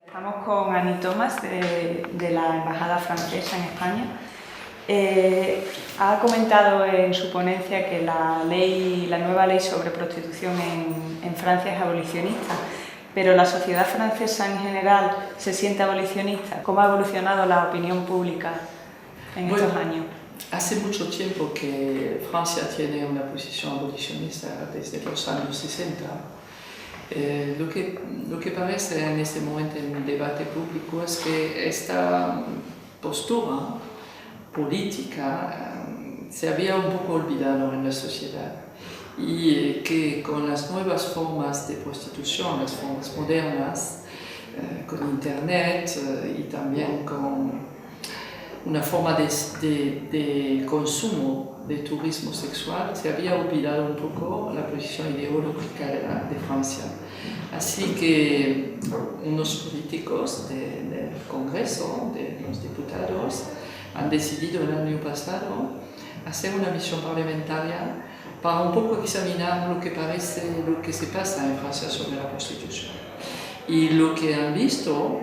Estamos con Annie Thomas de la Embajada Francesa en España. Ha comentado en su ponencia que la nueva ley sobre prostitución en Francia es abolicionista, pero la sociedad francesa en general se siente abolicionista. ¿Cómo ha evolucionado la opinión pública en estos años? Hace mucho tiempo que Francia tiene una posición abolicionista, desde los años 60. Lo que parece en este momento en el debate público es que esta postura política se había un poco olvidado en la sociedad y que con las nuevas formas de prostitución, las formas modernas, con internet y también con una forma de consumo de turismo sexual, se había olvidado un poco la posición ideológica de Francia. Así que unos políticos del Congreso, de los diputados, han decidido el año pasado hacer una misión parlamentaria para un poco examinar lo que se pasa en Francia sobre la prostitución. Y lo que han visto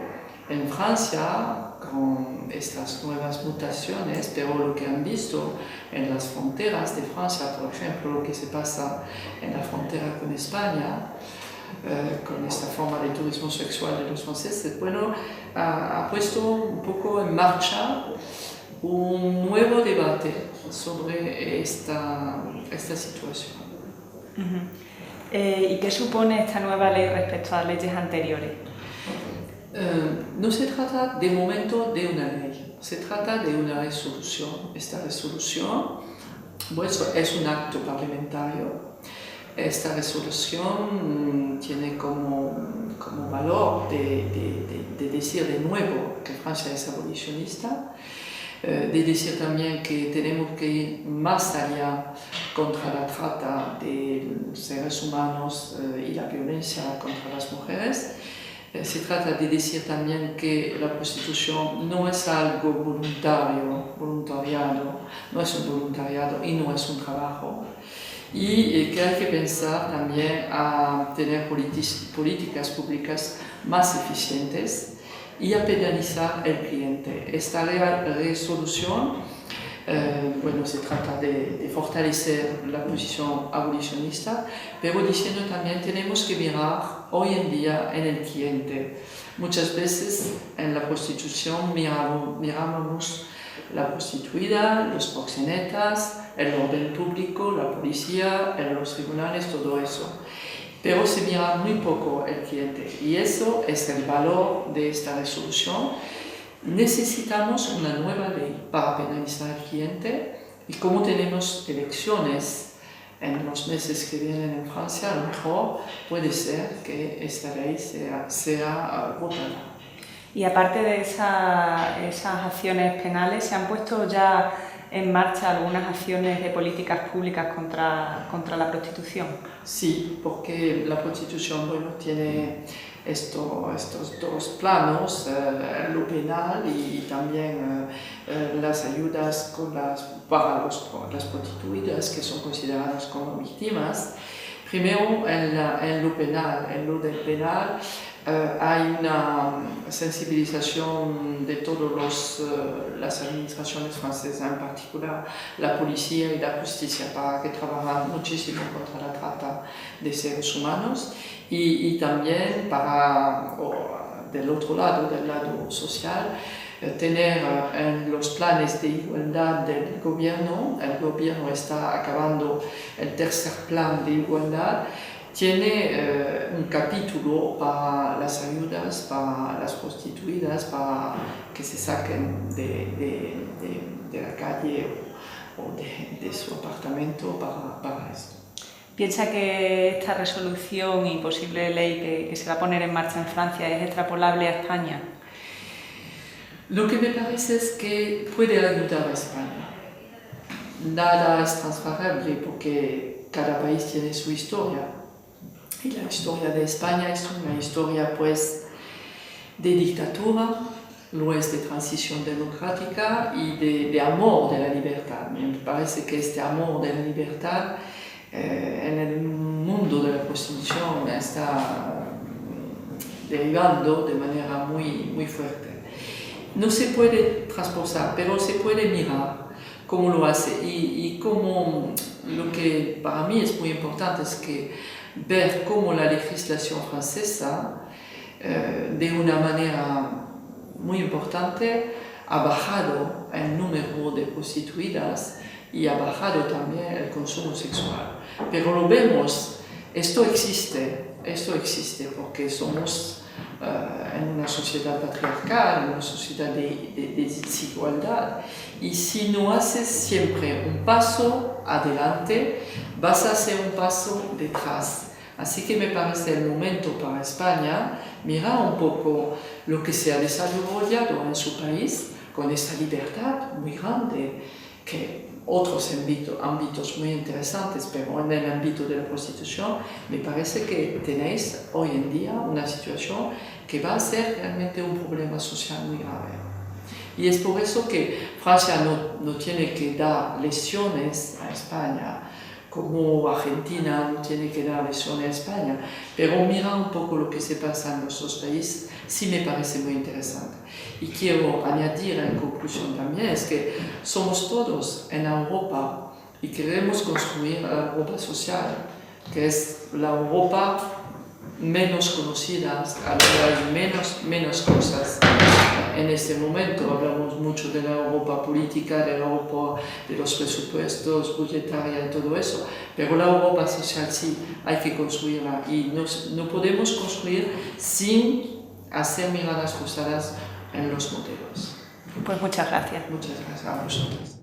en Francia con estas nuevas mutaciones, pero lo que han visto en las fronteras de Francia, por ejemplo, lo que se pasa en la frontera con España, con esta forma de turismo sexual de los franceses, bueno, ha puesto un poco en marcha un nuevo debate sobre esta situación. ¿Y qué supone esta nueva ley respecto a las leyes anteriores? No se trata de momento de una ley, se trata de una resolución. Esta resolución es un acto parlamentario. Esta resolución tiene como valor de decir de nuevo que Francia es abolicionista, de decir también que tenemos que ir más allá contra la trata de seres humanos y la violencia contra las mujeres. Se trata de decir también que la prostitución no es algo voluntariado, no es un voluntariado y no es un trabajo. Y que hay que pensar también a tener políticas públicas más eficientes y a penalizar al cliente. Esta resolución, se trata de fortalecer la posición abolicionista, pero diciendo también tenemos que mirar hoy en día en el cliente. Muchas veces en la prostitución miramos la prostituida, los proxenetas, el orden público, la policía, los tribunales, todo eso. Pero se mira muy poco el cliente y eso es el valor de esta resolución. Necesitamos una nueva ley para penalizar al cliente y como tenemos elecciones en los meses que vienen en Francia, a lo mejor puede ser que esta ley sea votada. Y aparte de esas acciones penales, ¿se han puesto ya en marcha algunas acciones de políticas públicas contra la prostitución? Sí, porque la prostitución tiene estos dos planos, lo penal y también las ayudas para las prostituidas que son consideradas como víctimas. Primero, en lo penal, en lo del penal, hay una sensibilización de todas las administraciones francesas, en particular la policía y la justicia, para que trabajen muchísimo contra la trata de seres humanos y también del otro lado, del lado social, tener en los planes de igualdad del gobierno. El gobierno está acabando el tercer plan de igualdad. Tiene un capítulo para las ayudas, para las prostituidas, para que se saquen de la calle o de su apartamento para esto. ¿Piensa que esta resolución y posible ley que se va a poner en marcha en Francia es extrapolable a España? Lo que me parece es que puede ayudar a España. Nada es transparable porque cada país tiene su historia. Y la historia de España es una historia de dictadura, lo es de transición democrática y de amor de la libertad. Me parece que este amor de la libertad en el mundo de la prostitución está derivando de manera muy fuerte. No se puede trasposar, pero se puede mirar cómo lo hace y cómo lo que para mí es muy importante es que ver cómo la legislación francesa de una manera muy importante ha bajado el número de prostituidas y ha bajado también el consumo sexual. Pero lo vemos, esto existe porque somos en una sociedad patriarcal, en una sociedad de desigualdad, y si no haces siempre un paso adelante, vas a hacer un paso detrás. Así que me parece el momento para España mirar un poco lo que se ha desarrollado en su país con esta libertad muy grande, que otros ámbitos muy interesantes, pero en el ámbito de la prostitución me parece que tenéis hoy en día una situación que va a ser realmente un problema social muy grave. Y es por eso que Francia no tiene que dar lecciones a España, como Argentina no tiene que dar lecciones a España, pero mira un poco lo que se pasa en nuestros países, sí me parece muy interesante. Y quiero añadir en conclusión también, es que somos todos en Europa y queremos construir la Europa social, que es la Europa menos conocida, a hay menos cosas. En este momento hablamos mucho de la Europa política, de la Europa de los presupuestos, budgetaria y todo eso, pero la Europa social sí hay que construirla y no podemos construir sin hacer miradas cruzadas en los modelos. Pues muchas gracias. Muchas gracias a vosotros.